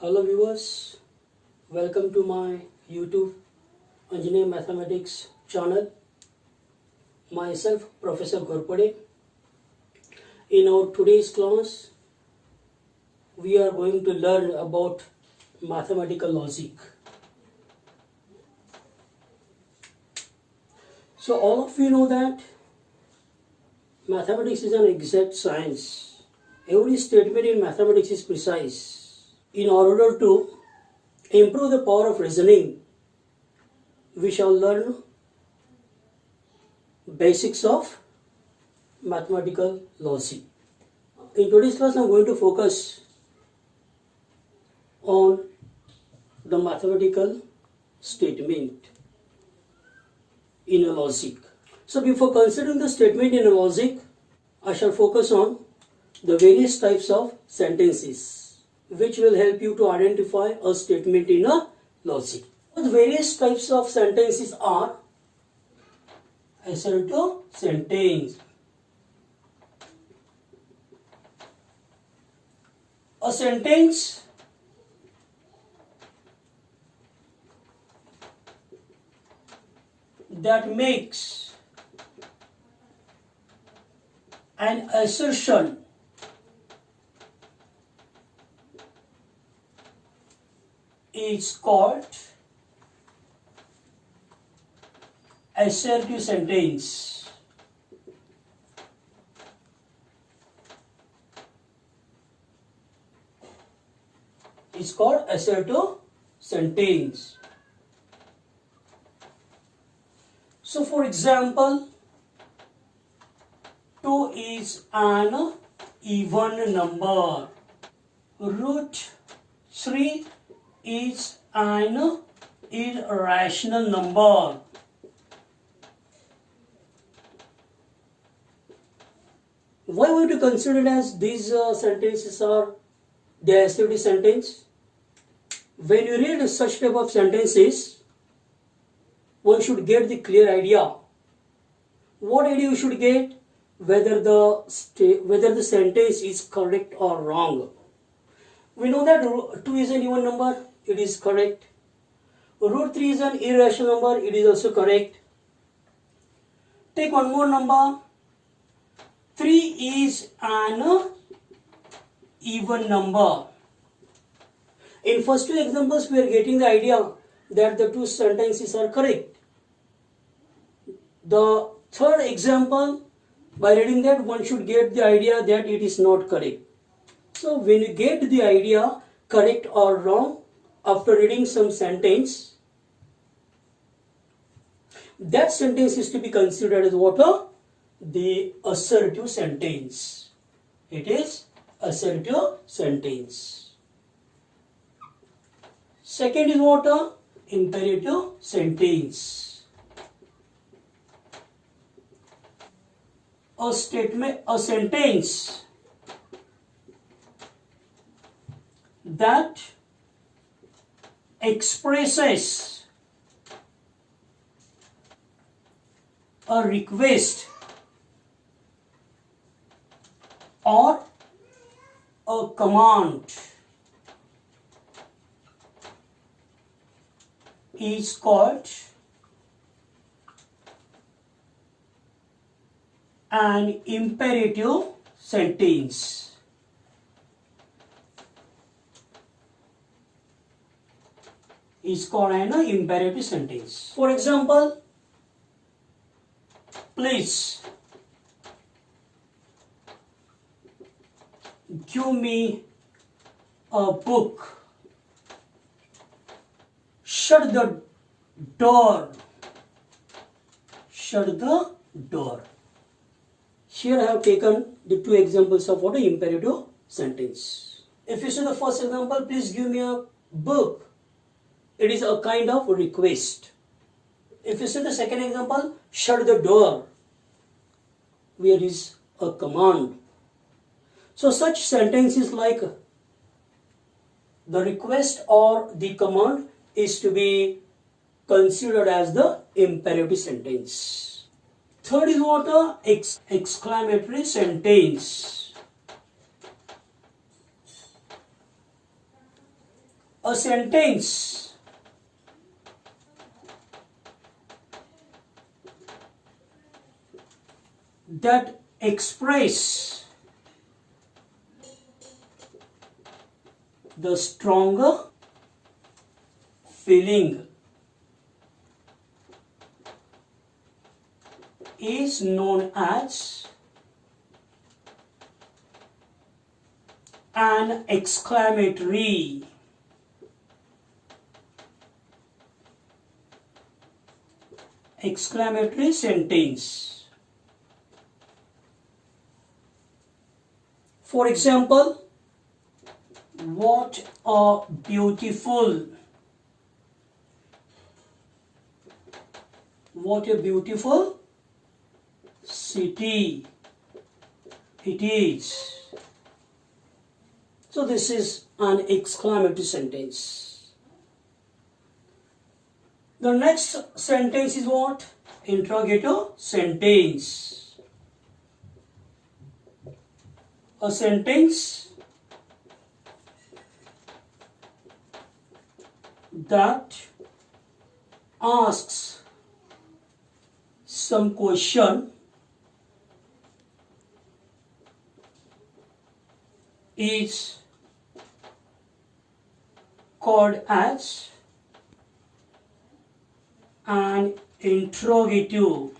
Hello viewers, welcome to my YouTube Engineer Mathematics channel. Myself Professor Gorpade. In our today's class, we are going to learn about mathematical logic. So all of you know that mathematics is an exact science. Every statement in mathematics is precise. In order to improve the power of reasoning, we shall learn basics of mathematical logic. In today's class, I am going to focus on the mathematical statement in a logic. So before considering the statement in a logic, I shall focus on the various types of sentences which will help you to identify a statement in a logic. The various types of sentences are assertive sentence. A sentence that makes an assertion is called assertive sentence. It's called assertive sentence. So for example, 2 is an even number. Root 3 is an irrational number. Why would you consider it as these sentences are the assertive sentence? When you read such type of sentences, one should get the clear idea. What idea you should get? Whether the sentence is correct or wrong. We know that 2 is an even number, it is correct. Root 3 is an irrational number, it is also correct. Take one more number. 3 is an even number. In first two examples, we are getting the idea that the two sentences are correct. The third example, by reading that, one should get the idea that it is not correct. So when you get the idea correct or wrong after reading some sentence, that sentence is to be considered as what? The assertive sentence. It is assertive sentence. Second is what? Imperative sentence. A sentence that expresses a request or a command is called an imperative sentence. Is called an imperative sentence. For example, please give me a book. Shut the door. Shut the door. Here I have taken the two examples of what an imperative sentence. If you see the first example, please give me a book. It is a kind of request. If you see the second example, shut the door, where is a command. So such sentences like the request or the command is to be considered as the imperative sentence. Third is what? Exclamatory sentence. A sentence that express the stronger feeling is known as an exclamatory sentence. For example, what a beautiful city it is. So this is an exclamatory sentence. The next sentence is what? Interrogative sentence. A sentence that asks some question is called as an interrogative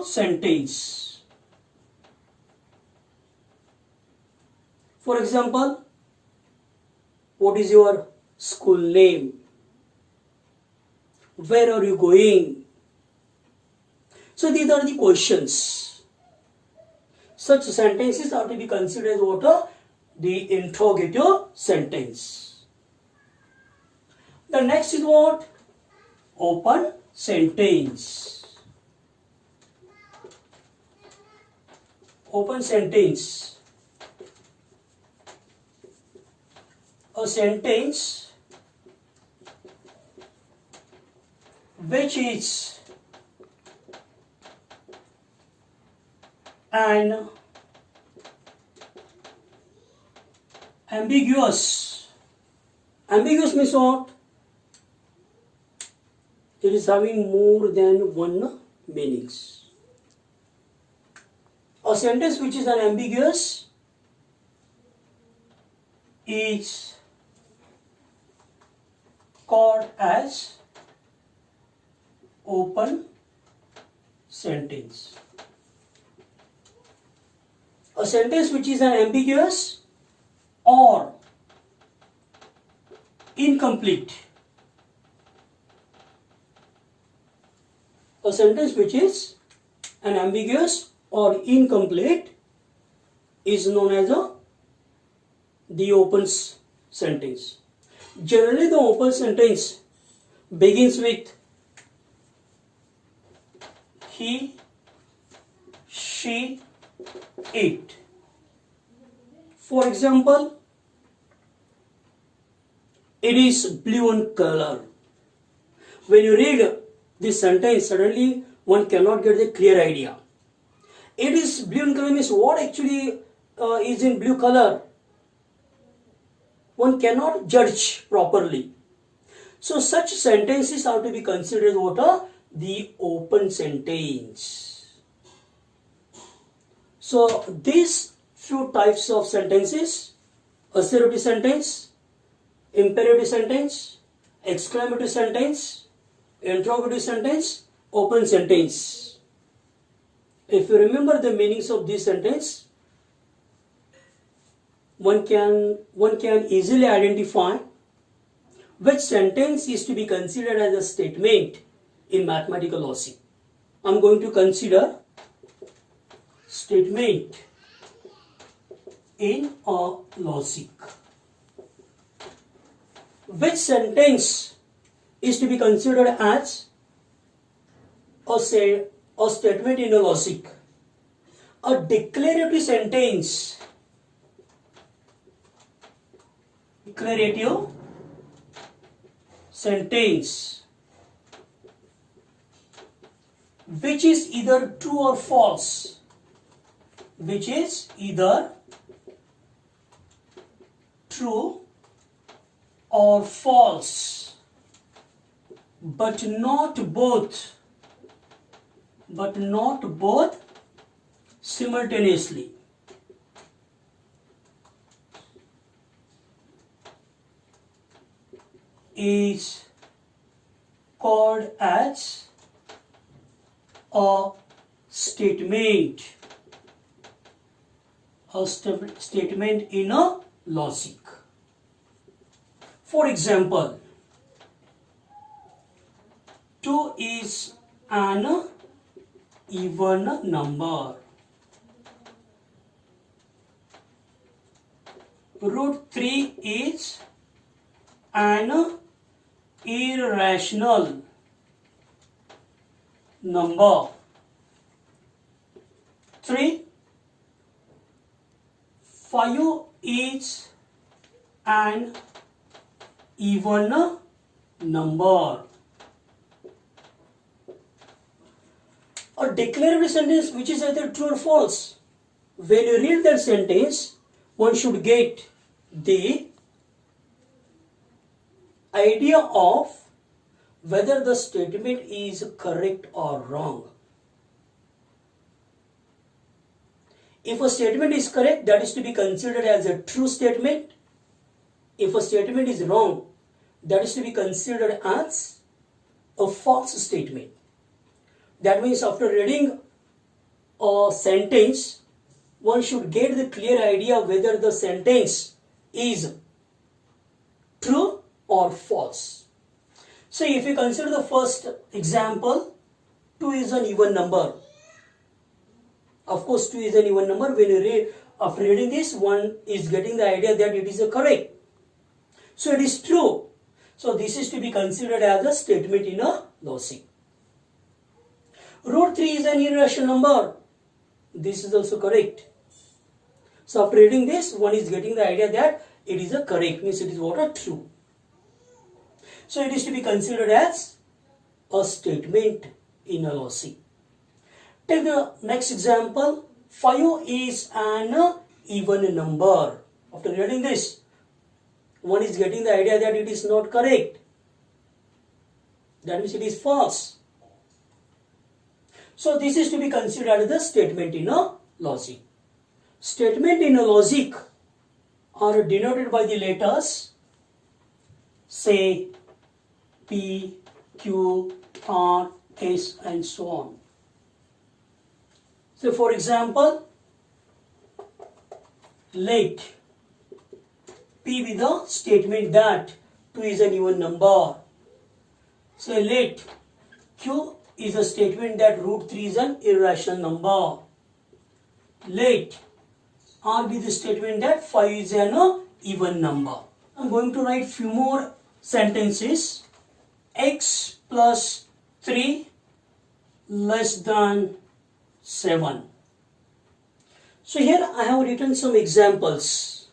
sentence. For example, what is your school name? Where are you going? So these are the questions. Such sentences are to be considered as what? The interrogative sentence. The next is what? Open sentence. Open sentence. A sentence which is an ambiguous means what? It is having more than one meanings. A sentence which is an ambiguous is called as open sentence. A sentence which is an ambiguous or incomplete. A sentence which is an ambiguous or incomplete is known as the open sentence. Generally, the open sentence begins with he, she, it. For example, it is blue in color. When you read this sentence, suddenly one cannot get the clear idea. It is blue in color means what actually is in blue color? One cannot judge properly. So such sentences are to be considered what? The open sentence. So these few types of sentences: assertive sentence, imperative sentence, exclamative sentence, interrogative sentence, open sentence. If you remember the meanings of this sentence, one can easily identify which sentence is to be considered as a statement in mathematical logic. I am going to consider statement in a logic. Which sentence is to be considered as a statement in a logic? A declarative sentence. Declarative sentence which is either true or false. Which is either true or false, but not both simultaneously. Is called as a statement. A statement in a logic. For example, 2 is an even number. Root 3 is an irrational number. 5 is an even number. A declarative sentence which is either true or false. When you read that sentence, one should get the idea of whether the statement is correct or wrong. If a statement is correct, that is to be considered as a true statement. If a statement is wrong, that is to be considered as a false statement. That means after reading a sentence, one should get the clear idea whether the sentence is true or false. So if you consider the first example, 2 is an even number. Of course, 2 is an even number. When you read, after reading this, one is getting the idea that it is a correct. So it is true. So this is to be considered as a statement in a logic. Root 3 is an irrational number. This is also correct. So after reading this, one is getting the idea that it is a correct, means it is what a true. So it is to be considered as a statement in a logic. Take the next example. 5 is an even number. After reading this, one is getting the idea that it is not correct. That means it is false. So this is to be considered as the statement in a logic. Statement in a logic are denoted by the letters, say P, Q, R, S and so on. So for example, let P be the statement that 2 is an even number. So let Q is a statement that root 3 is an irrational number. Let R be the statement that 5 is an even number. I'm going to write few more sentences. X plus 3 less than 7. So here I have written some examples.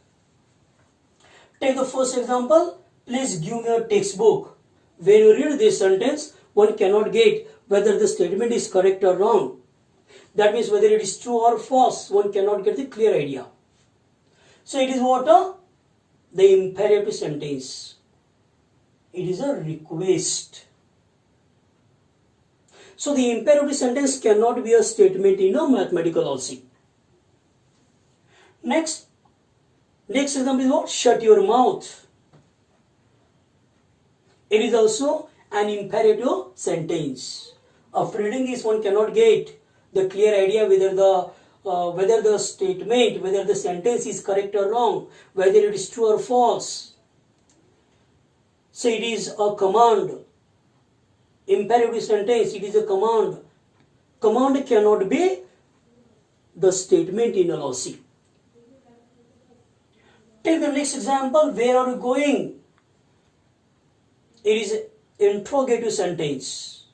Take the first example. Please give me a textbook. When you read this sentence, one cannot get whether the statement is correct or wrong. That means whether it is true or false, one cannot get the clear idea. So it is what? The imperative sentence. It is a request. So the imperative sentence cannot be a statement in a mathematical logic. Next example is what? Shut your mouth. It is also an imperative sentence. After reading this, one cannot get the clear idea whether the statement, whether the sentence is correct or wrong, whether it is true or false. So it is a command. Imperative sentence, it is a command. Command cannot be the statement in a logic. Take the next example. Where are you going? It is an interrogative sentence.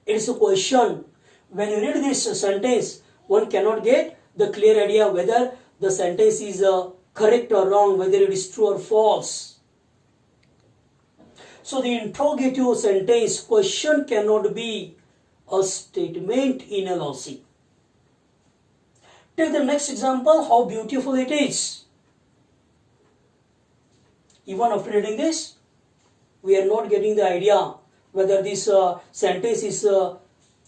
It is a question. When you read this sentence, one cannot get the clear idea whether the sentence is correct or wrong, whether it is true or false. So the interrogative sentence, question, cannot be a statement in a logic. Take the next example. How beautiful it is. Even after reading this, we are not getting the idea whether this sentence is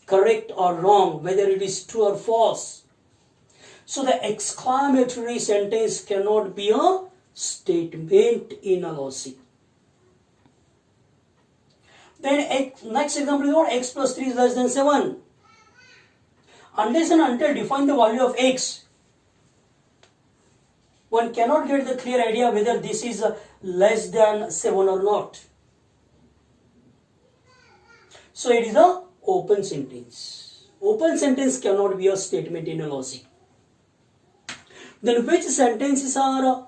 correct or wrong, whether it is true or false. So the exclamatory sentence cannot be a statement in a logic. Then next example is what? X plus 3 is less than 7. Unless and until define the value of x, one cannot get the clear idea whether this is less than 7 or not. So it is a open sentence. Open sentence cannot be a statement in a logic. Then which sentences are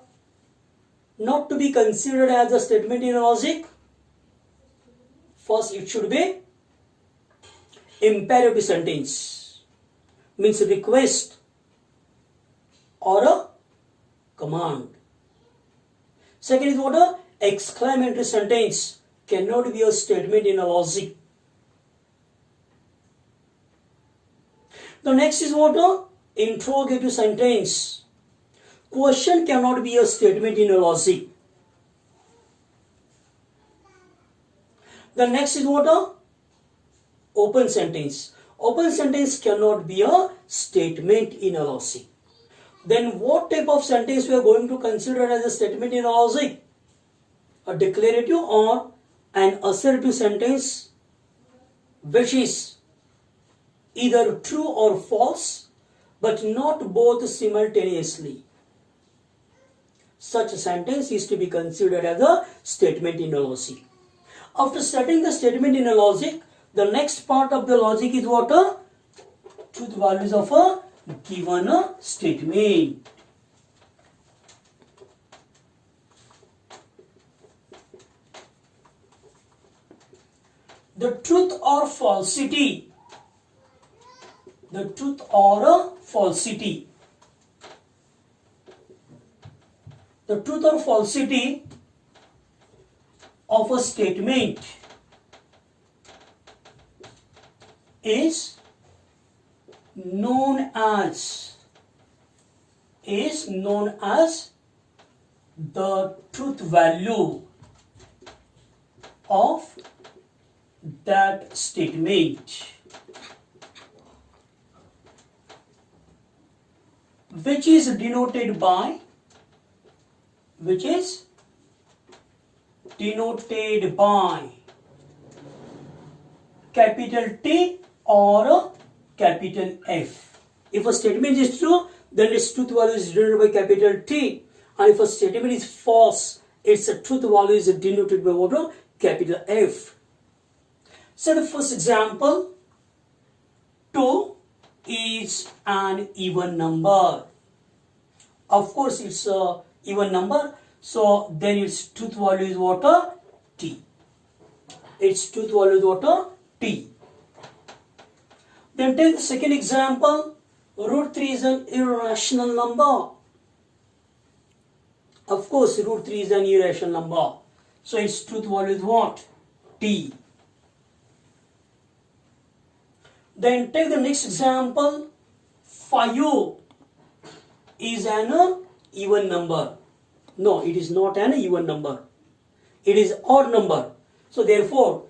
not to be considered as a statement in a logic? First, it should be imperative sentence, means request or a command. Second is what? A exclamatory sentence cannot be a statement in a logic. The next is what? A interrogative sentence. Question cannot be a statement in a logic. The next is what? A open sentence. Open sentence cannot be a statement in a logic. Then what type of sentence we are going to consider as a statement in a logic? A declarative or an assertive sentence which is either true or false, but not both simultaneously. Such a sentence is to be considered as a statement in a logic. After studying the statement in a logic, the next part of the logic is what? Truth values of a given statement. The truth or falsity. The truth or falsity. The truth or falsity of a statement is known as the truth value of that statement, which is denoted by capital T or capital F. If a statement is true, then its truth value is denoted by capital T, and if a statement is false, its truth value is denoted by what? Capital F. So the first example, 2 is an even number. Of course, it's a even number, so then its truth value is what? T. Its truth value is what? T. Then take the second example, root 3 is an irrational number. Of course, root 3 is an irrational number, so its truth value is what? T. Then take the next example, 5 is an even number. No, it is not an even number. It is odd number. So therefore,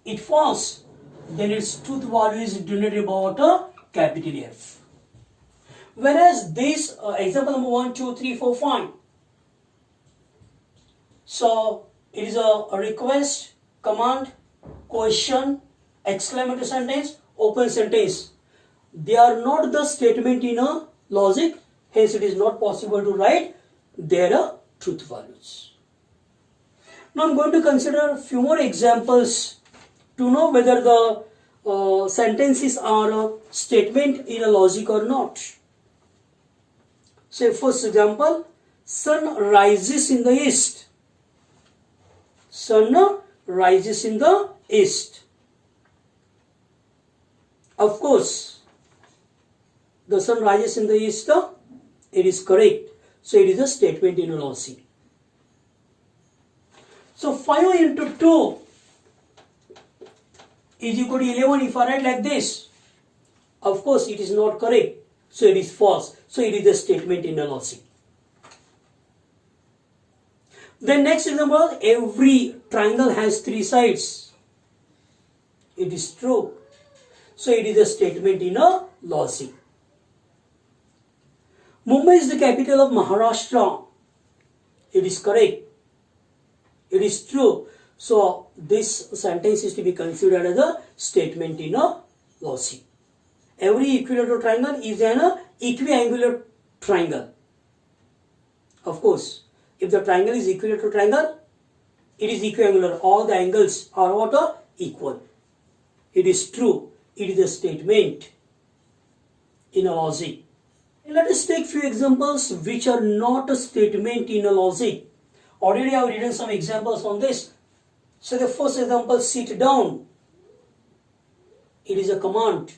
it falls. Then its truth value is denoted by capital F. Whereas this example number 1, 2, 3, 4, 5. So it is a request, command, question, exclamatory sentence, open sentence. They are not the statement in a logic, hence it is not possible to write their truth values. Now I am going to consider a few more examples to know whether the sentences are a statement in a logic or not. Say first example, sun rises in the east. Sun rises in the east. Of course, the sun rises in the east, it is correct. So it is a statement in a logic. So 5 into 2 is equal to 11 if I write like this. Of course, it is not correct. So it is false. So it is a statement in a logic. Then next example, every triangle has three sides. It is true. So it is a statement in a logic. Mumbai is the capital of Maharashtra. It is correct. It is true. So this sentence is to be considered as a statement in a logic. Every equilateral triangle is an equiangular triangle. Of course, if the triangle is equilateral triangle, it is equiangular. All the angles are what? Equal. It is true. It is a statement in a logic. Let us take few examples which are not a statement in a logic. Already I have written some examples on this. So the first example, sit down. It is a command.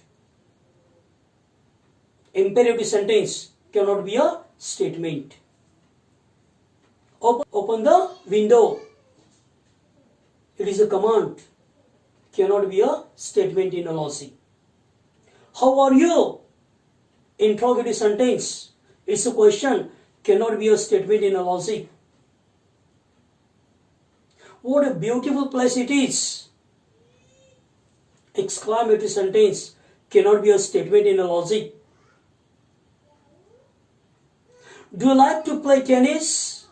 Imperative sentence cannot be a statement. Open the window. It is a command. Cannot be a statement in a logic. How are you? Interrogative sentence. It's a question. Cannot be a statement in a logic. What a beautiful place it is. Exclamatory sentence. Cannot be a statement in a logic. Do you like to play tennis?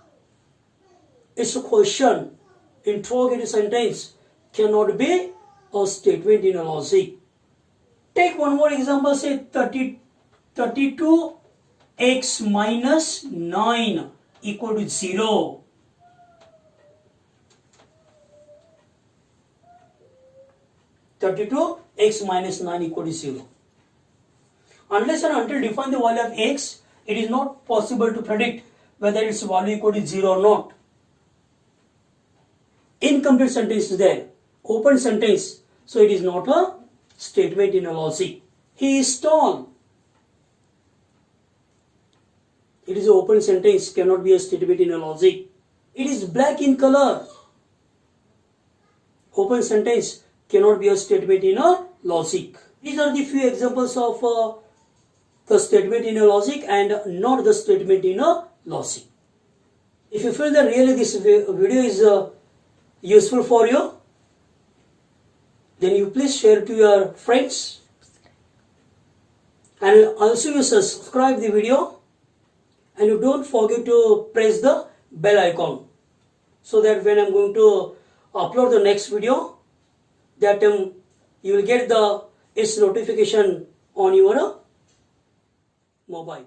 It's a question. Interrogative sentence cannot be a statement in a logic. Take one more example, say 32x minus 9 equal to 0. X minus 9 equal to 0. Unless and until define the value of x, it is not possible to predict whether its value equal to 0 or not. Incomplete sentence is there. Open sentence. So it is not a statement in a logic. He is tall. It is an open sentence. Cannot be a statement in a logic. It is black in color. Open sentence. Cannot be a statement in a logic. These are the few examples of the statement in a logic and not the statement in a logic. If you feel that really this video is useful for you, then you please share to your friends, and also you subscribe the video, and you don't forget to press the bell icon so that when I'm going to upload the next video, that you will get its notification on your mobile.